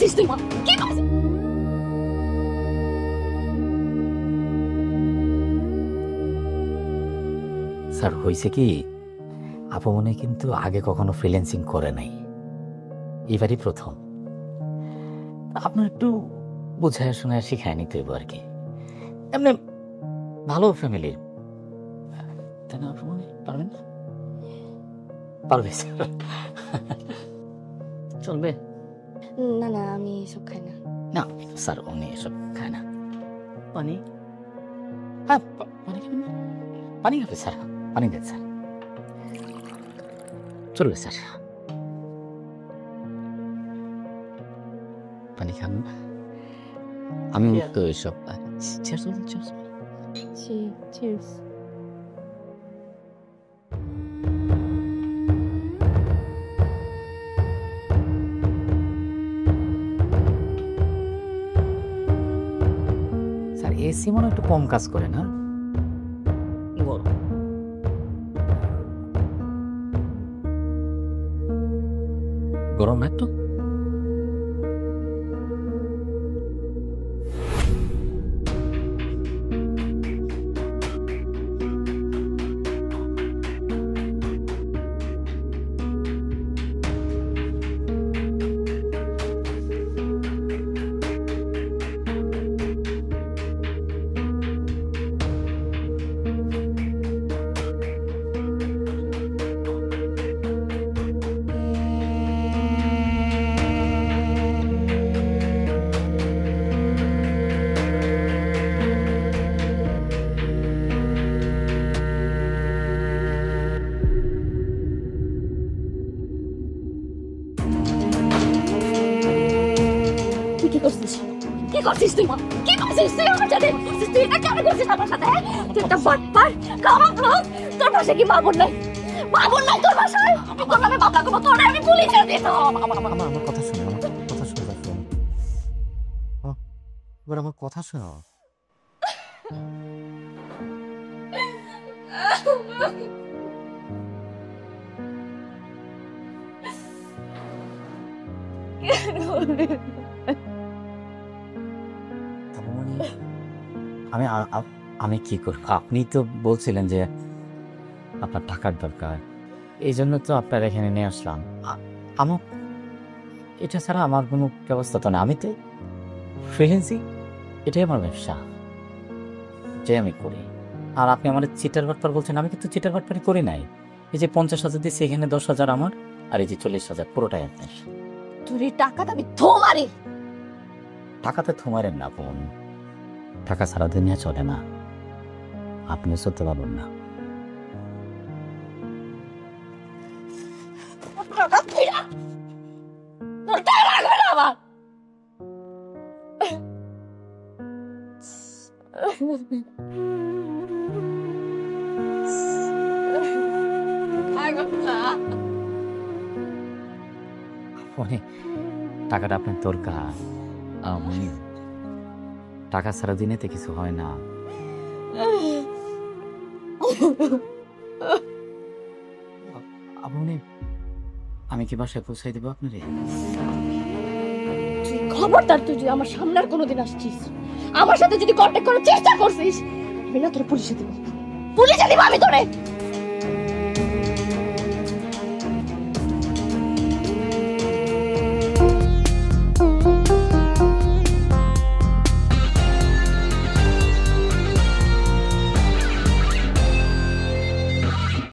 করছিস তুই? মা কি করছিস? স্যার হয়েছে কি, আপু মনে কিন্তু আগে কখনো ফ্রিল্যান্সিং করে নাই, এবারই প্রথম। আপনার একটু বুঝায় শোনা শিখায় নিতে হইব আর কি। এমনি ভালো ফ্যামিলির, তাই না? আপু মনে পারবেন? পারবে স্যার, চলবে। না না, আমি এসব খাই না। না স্যার, উনি এসব খায় না। পানি? হ্যাঁ, পানি খাবেন না? পানি খাবে স্যার, পানি দেন স্যার, চলবে স্যার। পানি খান, আমি মুক্ত এসব। চিয়ার্স। স্যার এসি মনে হয় একটু কম কাজ করে না? গরম। গরম না একটু? তুই কি করছিস? কি করছিস তুই? মা কি করছিস তুই? আমার সাথে তুই এটা কেন করছিস আমার সাথে? তুই একটা বাটপার, খারাপ লোক। তোর পাশে কি মা বোন নাই? মা বোন নাই তোর বাসায়? আমি তোর নামে মামলা করবো, তোর আমি পুলিশে দিয়ে দেবো। আমার কথা শোনো, আমার কথা শোনো, এবার আমার কথা শোনো। আমি আমি কি করব? আপনি তো বলছিলেন যে আপনার টাকার দরকার, এই জন্য তো আপনার এখানে নিয়ে আসলাম। আমার এটা ছাড়া আমার কোনো ব্যবস্থা তো না। আমি তো ফ্রিল্যান্সিং, এটাই আমার ব্যবসা, যে আমি করি। আর আপনি আমার চিটার বাটপার বলছেন, আমি কিন্তু চিটার বাটপারি করি নাই। এই যে 50,000 দিচ্ছি, এখানে 10,000 আমার, আর এই যে 40,000 পুরোটাই আপনার। তোর এই টাকাটা আমি ধো মারি। টাকাতে থমারেন না বোন, টাকা ছাড়া দুনিয়া চলে না, আপনিও চলতে পারবেন না। তোর টাকা লাগবে না আমার। টাকাটা আপনার দরকার, টাকা ছাড়া দিনেতে কিছু হয় না। আপনি, আমি কি বাসায় পৌঁছাই দেবো আপনারে? খবরদার, তুই যদি আমার সামনে আর কোনোদিন আসছিস, আমার সাথে যদি কন্ট্যাক্ট করার চেষ্টা করছিস, আমি না তোর পুলিশে দিব, পুলিশে দিব আমি তোরে।